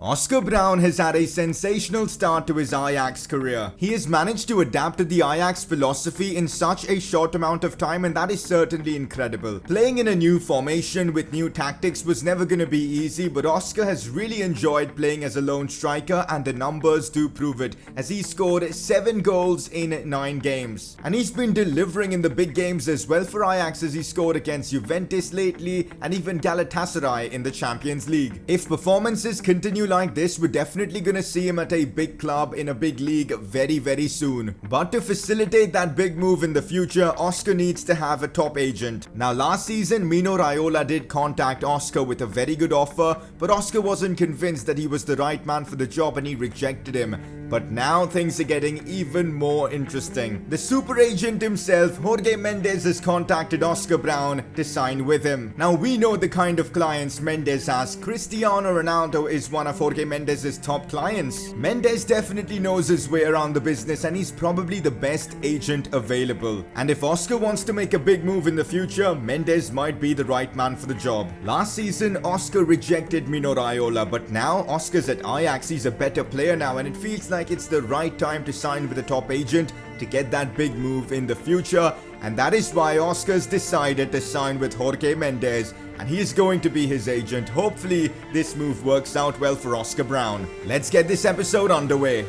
Oscar Brown has had a sensational start to his Ajax career. He has managed to adapt to the Ajax philosophy in such a short amount of time, and that is certainly incredible. Playing in a new formation with new tactics was never going to be easy, but Oscar has really enjoyed playing as a lone striker, and the numbers do prove it, as he scored 7 goals in 9 games. And he's been delivering in the big games as well for Ajax, as he scored against Juventus lately and even Galatasaray in the Champions League. If performances continue like this, we're definitely gonna see him at a big club in a big league very soon. But to facilitate that big move in the future, Oscar needs to have a top agent. Now last season, Mino Raiola did contact Oscar with a very good offer, but Oscar wasn't convinced that he was the right man for the job and he rejected him. But now things are getting even more interesting. The super agent himself, Jorge Mendes, has contacted Oscar Brown to sign with him. Now we know the kind of clients Mendes has. Cristiano Ronaldo is one of Jorge Mendes' top clients. Mendes definitely knows his way around the business, and he's probably the best agent available. And if Oscar wants to make a big move in the future, Mendes might be the right man for the job. Last season, Oscar rejected Mino Raiola, but now Oscar's at Ajax. He's a better player now, and it feels like it's the right time to sign with a top agent to get that big move in the future. And that is why Oscar's decided to sign with Jorge Mendes, and he is going to be his agent. Hopefully this move works out well for Oscar Brown. Let's get this episode underway.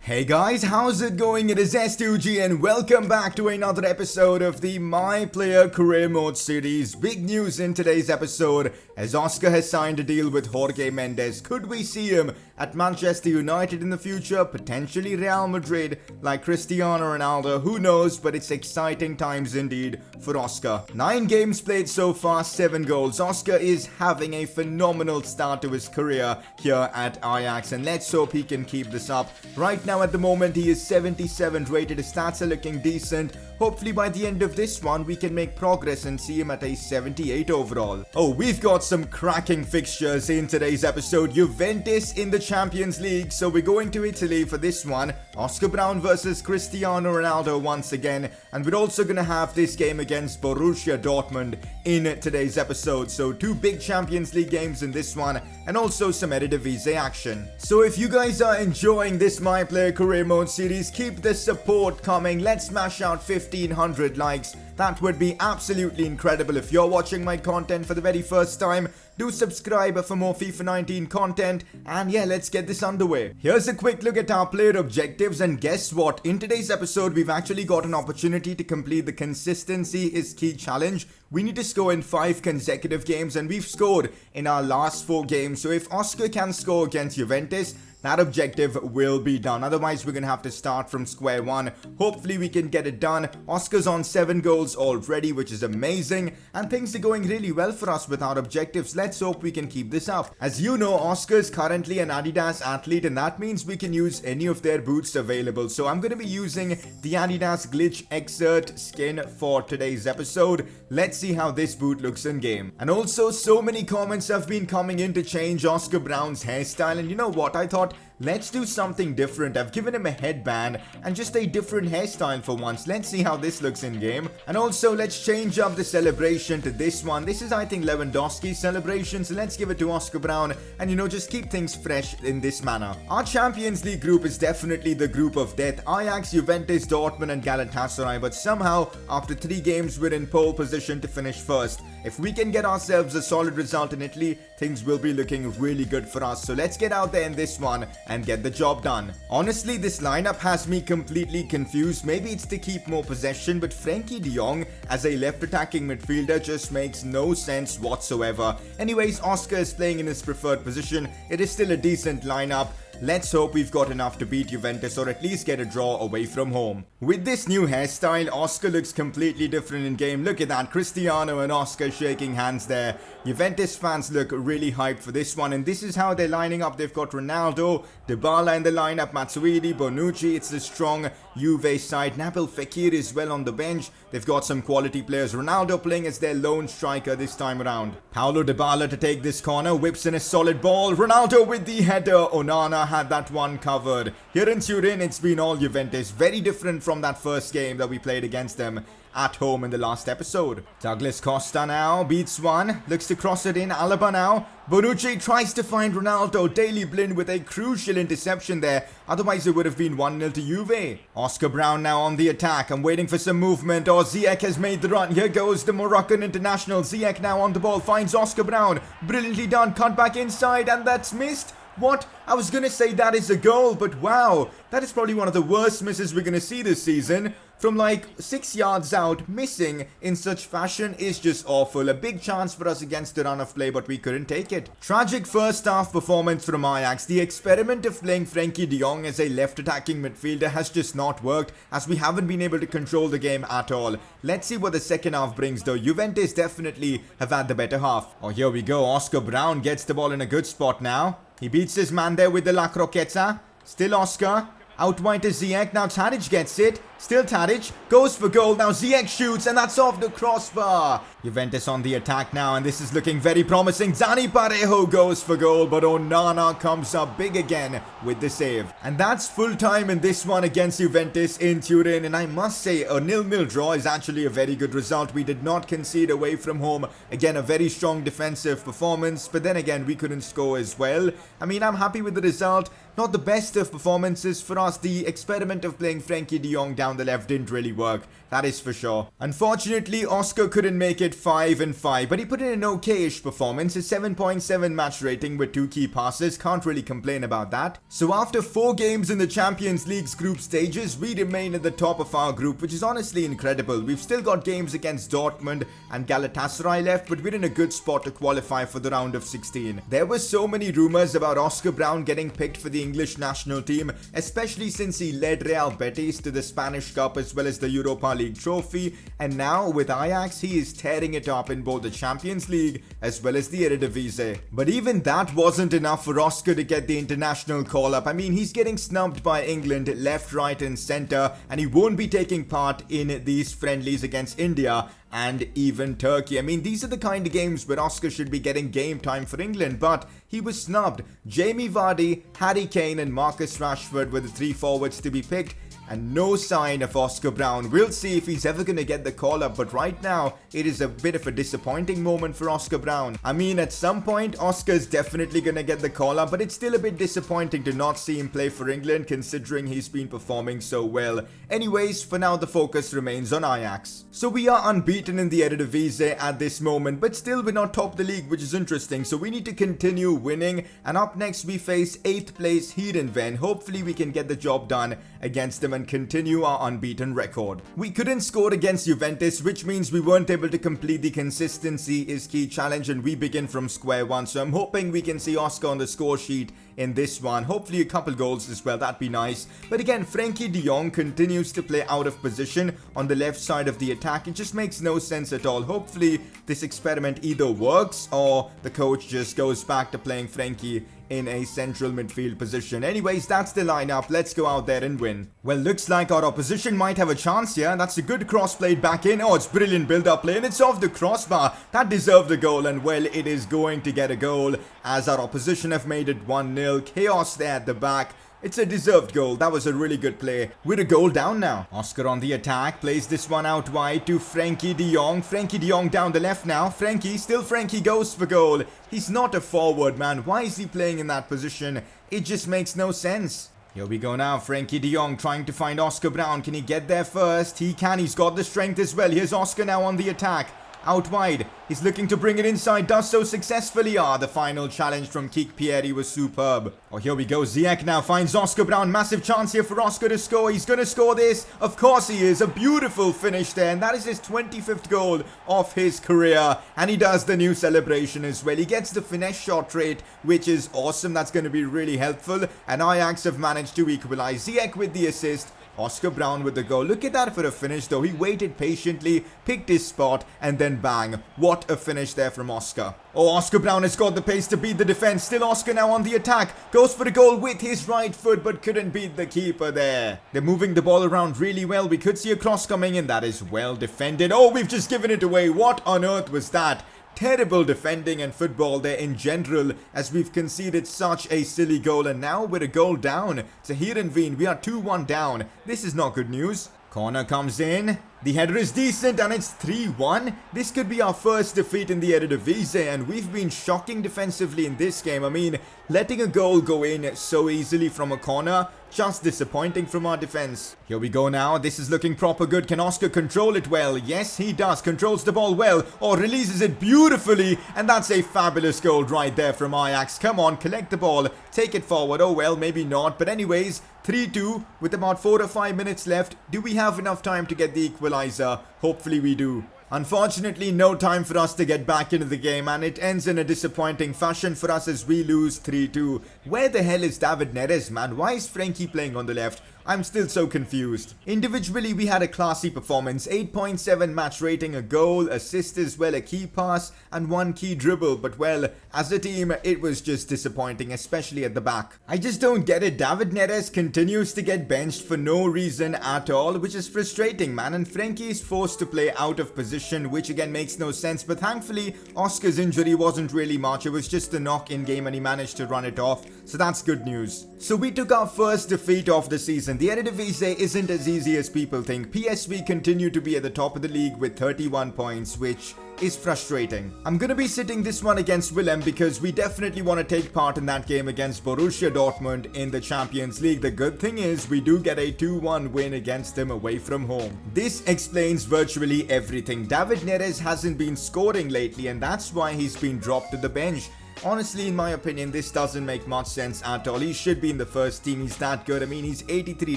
Hey guys, how's it going? It is S2G and welcome back to another episode of the My Player Career Mode series. Big news in today's episode as Oscar has signed a deal with Jorge Mendes. Could we see him at Manchester United in the future? Potentially Real Madrid like Cristiano Ronaldo, who knows, but it's exciting times indeed for Oscar. 9 games played so far, 7 goals. Oscar is having a phenomenal start to his career here at Ajax, and let's hope he can keep this up. Right now at the moment he is 77 rated, his stats are looking decent. Hopefully by the end of this one we can make progress and see him at a 78 overall. Oh, we've got some cracking fixtures in today's episode. Juventus in the Champions League, so we're going to Italy for this one. Oscar Brown versus Cristiano Ronaldo once again, and we're also gonna have this game against Borussia Dortmund in today's episode. So 2 big Champions League games in this one, and also some Eredivisie action. So if you guys are enjoying this My Player Career Mode series, keep the support coming. Let's smash out 1500 likes. That would be absolutely incredible. If you're watching my content for the very first time, do subscribe for more FIFA 19 content, and yeah, let's get this underway. Here's a quick look at our player objectives, and guess what? In today's episode, we've actually got an opportunity to complete the Consistency is Key challenge. We need to score in 5 consecutive games, and we've scored in our last 4 games. So if Oscar can score against Juventus, that objective will be done. Otherwise, we're going to have to start from square one. Hopefully, we can get it done. Oscar's on 7 goals already, which is amazing. And things are going really well for us with our objectives. Let's hope we can keep this up. As you know, Oscar's currently an Adidas athlete, and that means we can use any of their boots available. So I'm going to be using the Adidas Glitch Exert skin for today's episode. Let's see how this boot looks in game. And also, so many comments have been coming in to change Oscar Brown's hairstyle. And you know what? I thought, let's do something different. I've given him a headband and just a different hairstyle for once. Let's see how this looks in game. And also, let's change up the celebration to this one. This is, I think, Lewandowski's celebration. So let's give it to Oscar Brown and, you know, just keep things fresh in this manner. Our Champions League group is definitely the group of death. Ajax, Juventus, Dortmund and Galatasaray. But somehow, after 3 games, we're in pole position to finish first. If we can get ourselves a solid result in Italy, things will be looking really good for us. So let's get out there in this one and get the job done. Honestly, this lineup has me completely confused. Maybe it's to keep more possession, but Frenkie de Jong as a left attacking midfielder just makes no sense whatsoever. Anyways, Oscar is playing in his preferred position. It is still a decent lineup. Let's hope we've got enough to beat Juventus or at least get a draw away from home. With this new hairstyle, Oscar looks completely different in game. Look at that, Cristiano and Oscar shaking hands there. Juventus fans look really hyped for this one, and this is how they're lining up. They've got Ronaldo, Dybala in the lineup, Mazzuidi, Bonucci. It's the strong Juve side. Nabil Fekir is well on the bench. They've got some quality players. Ronaldo playing as their lone striker this time around. Paulo Dybala to take this corner, whips in a solid ball. Ronaldo with the header. Onana had that one covered. Here in Turin, it's been all Juventus. Very different from that first game that we played against them. at home in the last episode. Douglas Costa now beats one, looks to cross it in, Alaba now. Bonucci tries to find Ronaldo, Daley Blind with a crucial interception there, otherwise it would have been 1-0 to Juve. Oscar Brown now on the attack, I'm waiting for some movement, Ziyech has made the run, here goes the Moroccan international, Ziyech now on the ball, finds Oscar Brown, brilliantly done, cut back inside and that's missed. What? I was gonna say that is a goal, but wow, that is probably one of the worst misses we're gonna see this season. From like 6 yards out, missing in such fashion is just awful. A big chance for us against the run of play, but we couldn't take it. Tragic first half performance from Ajax. The experiment of playing Frenkie de Jong as a left attacking midfielder has just not worked, as we haven't been able to control the game at all. Let's see what the second half brings though. Juventus definitely have had the better half. Oh, here we go. Oscar Brown gets the ball in a good spot now. He beats his man there with the La Croqueta. Still Oscar. Out wide to Ziyech. Now Tadic gets it. Still Tadic. Goes for goal. Now Ziyech shoots and that's off the crossbar. Juventus on the attack now and this is looking very promising. Dani Parejo goes for goal, but Onana comes up big again with the save. And that's full time in this one against Juventus in Turin. And I must say a 0-0 draw is actually a very good result. We did not concede away from home. Again, a very strong defensive performance. But then again, we couldn't score as well. I mean, I'm happy with the result. Not the best of performances for us. The experiment of playing Frenkie de Jong down the left didn't really work. That is for sure. Unfortunately, Oscar couldn't make it 5-5, but he put in an okay-ish performance. A 7.7 match rating with 2 key passes. Can't really complain about that. So after 4 games in the Champions League's group stages, we remain at the top of our group, which is honestly incredible. We've still got games against Dortmund and Galatasaray left, but we're in a good spot to qualify for the round of 16. There were so many rumors about Oscar Brown getting picked for the English national team, especially since he led Real Betis to the Spanish Cup as well as the Europa League trophy, and now with Ajax he is tearing it up in both the Champions League as well as the Eredivisie. But even that wasn't enough for Oscar to get the international call up. I mean, he's getting snubbed by England left, right and centre, and he won't be taking part in these friendlies against India and even Turkey. I mean, these are the kind of games where Oscar should be getting game time for England, but he was snubbed. Jamie Vardy, Harry Kane and Marcus Rashford were the 3 forwards to be picked, and no sign of Oscar Brown. We'll see if he's ever going to get the call up, but right now it is a bit of a disappointing moment for Oscar Brown. I mean, at some point Oscar's definitely going to get the call up, but it's still a bit disappointing to not see him play for England considering he's been performing so well. Anyways, for now the focus remains on Ajax. So we are unbeaten in the Eredivisie at this moment, but still we're not top the league, which is interesting, so we need to continue winning. And up next we face 8th place Heerenveen. Hopefully we can get the job done against them and continue our unbeaten record. We couldn't score against Juventus, which means we weren't able to complete the consistency is key challenge, and we begin from square one. So I'm hoping we can see Oscar on the score sheet in this one. Hopefully a couple goals as well, that'd be nice. But again, Frenkie de Jong continues to play out of position on the left side of the attack. It just makes no sense at all. Hopefully this experiment either works or the coach just goes back to playing Frenkie in a central midfield position. Anyways, that's the lineup. Let's go out there and win. Well, looks like our opposition might have a chance here. That's a good cross played back in. Oh, it's brilliant build-up play and it's off the crossbar. That deserved a goal, and well, it is going to get a goal as our opposition have made it 1-0. Chaos there at the back. It's a deserved goal. That was a really good play. We're a goal down now. Oscar on the attack. Plays this one out wide to Frenkie de Jong. Frenkie de Jong down the left now. Frenkie goes for goal. He's not a forward, man. Why is he playing in that position? It just makes no sense. Here we go now. Frenkie de Jong trying to find Oscar Brown. Can he get there first? He can. He's got the strength as well. Here's Oscar now on the attack. Out wide. He's looking to bring it inside. Does so successfully. The final challenge from Kik Pieri was superb. Oh, here we go. Ziyech now finds Oscar Brown. Massive chance here for Oscar to score. He's going to score this. Of course he is. A beautiful finish there. And that is his 25th goal of his career. And he does the new celebration as well. He gets the finesse shot rate, which is awesome. That's going to be really helpful. And Ajax have managed to equalize. Ziyech with the assist. Oscar Brown with the goal. Look at that for a finish though. He waited patiently, picked his spot, and then bang. What a finish there from Oscar. Oh, Oscar Brown has got the pace to beat the defense. Still Oscar now on the attack. Goes for the goal with his right foot, but couldn't beat the keeper there. They're moving the ball around really well. We could see a cross coming in. That is well defended. Oh, we've just given it away. What on earth was that? Terrible defending and football there in general, as we've conceded such a silly goal, and now we're a goal down to Heerenveen. We are 2-1 down. This is not good news. Corner comes in. The header is decent and it's 3-1. This could be our first defeat in the Eredivisie, and we've been shocking defensively in this game. I mean, letting a goal go in so easily from a corner, just disappointing from our defense. Here we go now. This is looking proper good. Can Oscar control it well? Yes, he does. Controls the ball well, or releases it beautifully, and that's a fabulous goal right there from Ajax. Come on, collect the ball, take it forward. Oh well, maybe not, but anyways, 3-2 with about 4 to 5 minutes left. Do we have enough time to get the equalizer? Hopefully we do. Unfortunately, no time for us to get back into the game, and it ends in a disappointing fashion for us as we lose 3-2. Where the hell is David Neres, man? Why is Frankie playing on the left? I'm still so confused. Individually, we had a classy performance. 8.7 match rating, a goal, assist as well, a key pass, and 1 key dribble. But well, as a team, it was just disappointing, especially at the back. I just don't get it. David Neres continues to get benched for no reason at all, which is frustrating, man. And Frankie is forced to play out of position, which again makes no sense. But thankfully, Oscar's injury wasn't really much. It was just a knock in game and he managed to run it off. So that's good news. So we took our first defeat of the season. The Eredivisie isn't as easy as people think. PSV continue to be at the top of the league with 31 points, which is frustrating. I'm gonna be sitting this one against Willem because we definitely want to take part in that game against Borussia Dortmund in the Champions League. The good thing is we do get a 2-1 win against them away from home. This explains virtually everything. David Neres hasn't been scoring lately, and that's why he's been dropped to the bench. Honestly, in my opinion, this doesn't make much sense at all. He should be in the first team. He's that good. I mean, he's 83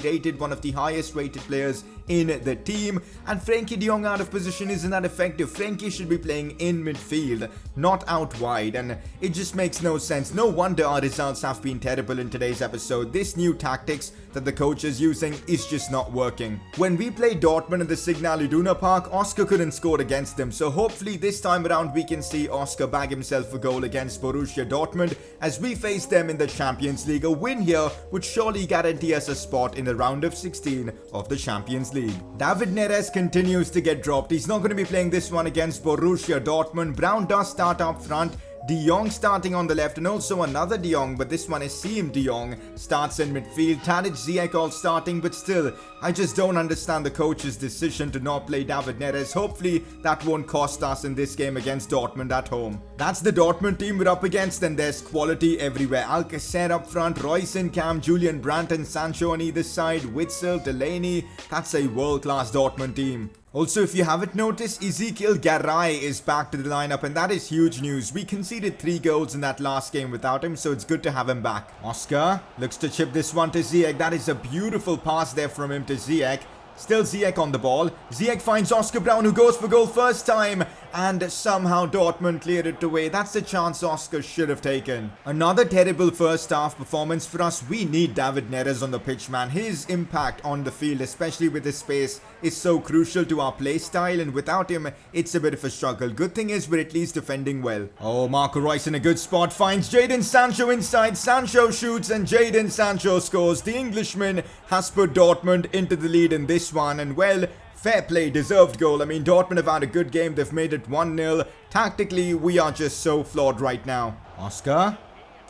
rated, one of the highest rated players in the team. And Frankie de Jong out of position isn't that effective. Frankie should be playing in midfield, not out wide. And it just makes no sense. No wonder our results have been terrible in today's episode. This new tactics that the coach is using is just not working. When we played Dortmund in the Signal Iduna Park, Oscar couldn't score against them. So hopefully this time around we can see Oscar bag himself a goal against Borussia Dortmund as we face them in the Champions League. A win here would surely guarantee us a spot in the round of 16 of the Champions League. David Neres continues to get dropped. He's not going to be playing this one against Borussia Dortmund. Brown does start up front. De Jong starting on the left, and also another De Jong, but this one is Siem De Jong starts in midfield. Tadic, Ziyech all starting, but still, I just don't understand the coach's decision to not play David Neres. Hopefully, that won't cost us in this game against Dortmund at home. That's the Dortmund team we're up against, and there's quality everywhere. Alcacer up front, Royce in Cam, Julian Brandt and Sancho on either side, Witzel, Delaney. That's a world-class Dortmund team. Also, if you haven't noticed, Ezekiel Garay is back to the lineup, and that is huge news. We conceded 3 goals in that last game without him, so it's good to have him back. Oscar looks to chip this one to Ziyech. That is a beautiful pass there from him to Ziyech. Still Ziyech on the ball. Ziyech finds Oscar Brown, who goes for goal first time, and somehow Dortmund cleared it away. That's the chance Oscar should have taken. Another terrible first half performance for us. We need David Neres on the pitch, man. His impact on the field, especially with his pace, is so crucial to our play style, and without him, it's a bit of a struggle. Good thing is we're at least defending well. Oh, Marco Reus in a good spot finds Jadon Sancho inside. Sancho shoots and Jadon Sancho scores. The Englishman has put Dortmund into the lead in this one, and well, fair play, deserved goal. I mean, Dortmund have had a good game. They've made it 1-0. Tactically, we are just so flawed right now. Oscar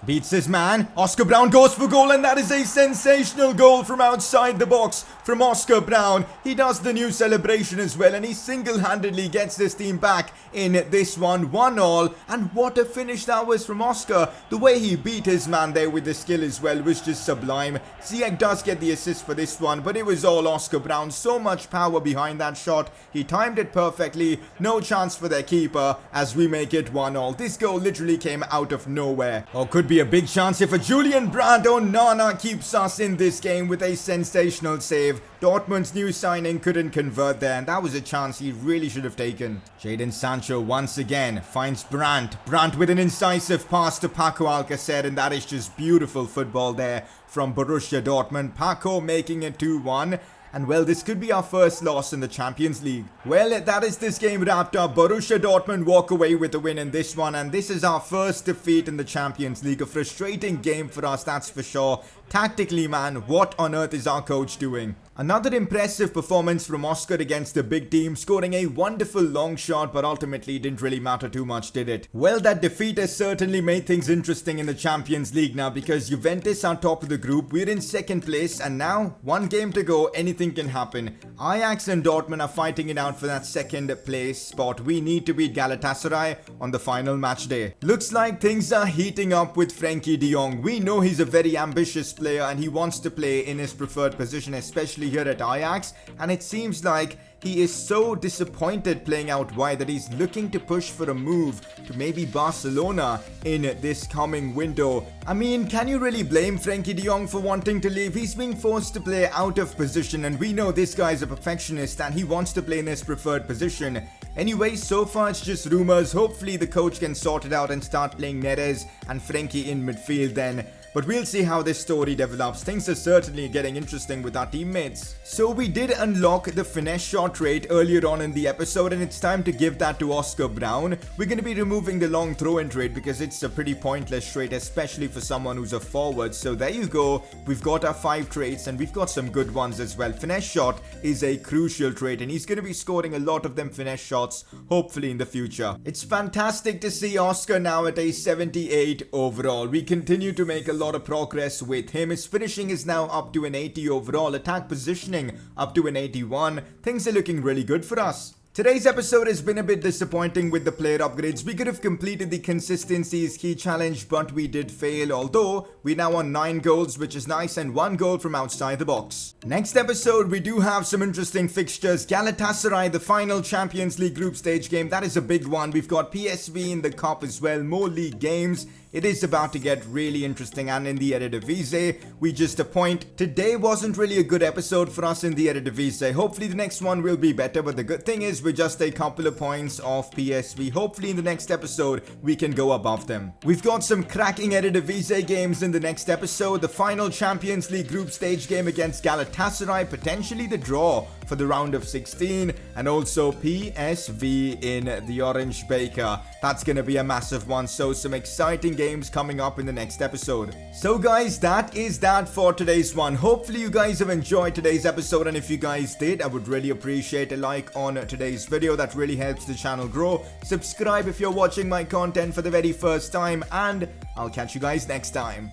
beats his man. Oscar Brown goes for goal, and that is a sensational goal from outside the box from Oscar Brown. He does the new celebration as well, and he single-handedly gets this team back in this one, 1-1. And what a finish that was from Oscar. The way he beat his man there with the skill as well was just sublime. Ziyech does get the assist for this one, but it was all Oscar Brown. So much power behind that shot. He timed it perfectly. No chance for their keeper as we make it 1-1. This goal literally came out of nowhere. Or could be a big chance here for Julian Brandt. Onana keeps us in this game with a sensational save. Dortmund's new signing couldn't convert there, and that was a chance he really should have taken. Jadon Sancho once again finds Brandt. Brandt with an incisive pass to Paco Alcacer, and that is just beautiful football there from Borussia Dortmund. Paco making it 2-1. And well, this could be our first loss in the Champions League. Well, that is this game wrapped up. Borussia Dortmund walk away with a win in this one, and this is our first defeat in the Champions League. A frustrating game for us, that's for sure. Tactically, man, what on earth is our coach doing? Another impressive performance from Oscar against the big team, scoring a wonderful long shot, but ultimately it didn't really matter too much, did it? Well, that defeat has certainly made things interesting in the Champions League now, because Juventus are top of the group, we're in second place, and now one game to go, anything can happen. Ajax and Dortmund are fighting it out for that second place spot. We need to beat Galatasaray on the final match day. Looks like things are heating up with Frenkie de Jong. We know he's a very ambitious player and he wants to play in his preferred position, especially here at Ajax, and it seems like he is so disappointed playing out wide that he's looking to push for a move to maybe Barcelona in this coming window. I mean, can you really blame Frenkie de Jong for wanting to leave? He's being forced to play out of position, and we know this guy's a perfectionist and he wants to play in his preferred position. Anyway, so far it's just rumors. Hopefully the coach can sort it out and start playing Neres and Frenkie in midfield then. But we'll see how this story develops. Things are certainly getting interesting with our teammates. So we did unlock the finesse shot trait earlier on in the episode, and it's time to give that to Oscar Brown. We're going to be removing the long throw-in trait because it's a pretty pointless trait, especially for someone who's a forward. So there you go. We've got our 5 traits and we've got some good ones as well. Finesse shot is a crucial trait and he's going to be scoring a lot of them finesse shots, hopefully in the future. It's fantastic to see Oscar now at a 78 overall. We continue to make a lot of progress with him. His finishing is now up to an 80 overall, attack positioning up to an 81. Things are looking really good for us. Today's episode has been a bit disappointing with the player upgrades. We could have completed the consistency is key challenge, but we did fail, although we're now on 9 goals, which is nice, and 1 goal from outside the box. Next episode, we do have some interesting fixtures. Galatasaray, the final Champions League group stage game. That is a big one. We've got PSV in the cup as well, more league games. It is about to get really interesting, and in the Eredivisie, we just a point. Today wasn't really a good episode for us in the Eredivisie. Hopefully the next one will be better, but the good thing is we're just a couple of points off PSV. Hopefully in the next episode, we can go above them. We've got some cracking Eredivisie games in the next episode. The final Champions League group stage game against Galatasaray, potentially the draw for the round of 16, and also PSV in the Orange Baker. That's going to be a massive one, so some exciting games coming up in the next episode. So guys, that is that for today's one. Hopefully you guys have enjoyed today's episode, and if you guys did, I would really appreciate a like on today's video. That really helps the channel grow. Subscribe if you're watching my content for the very first time, and I'll catch you guys next time.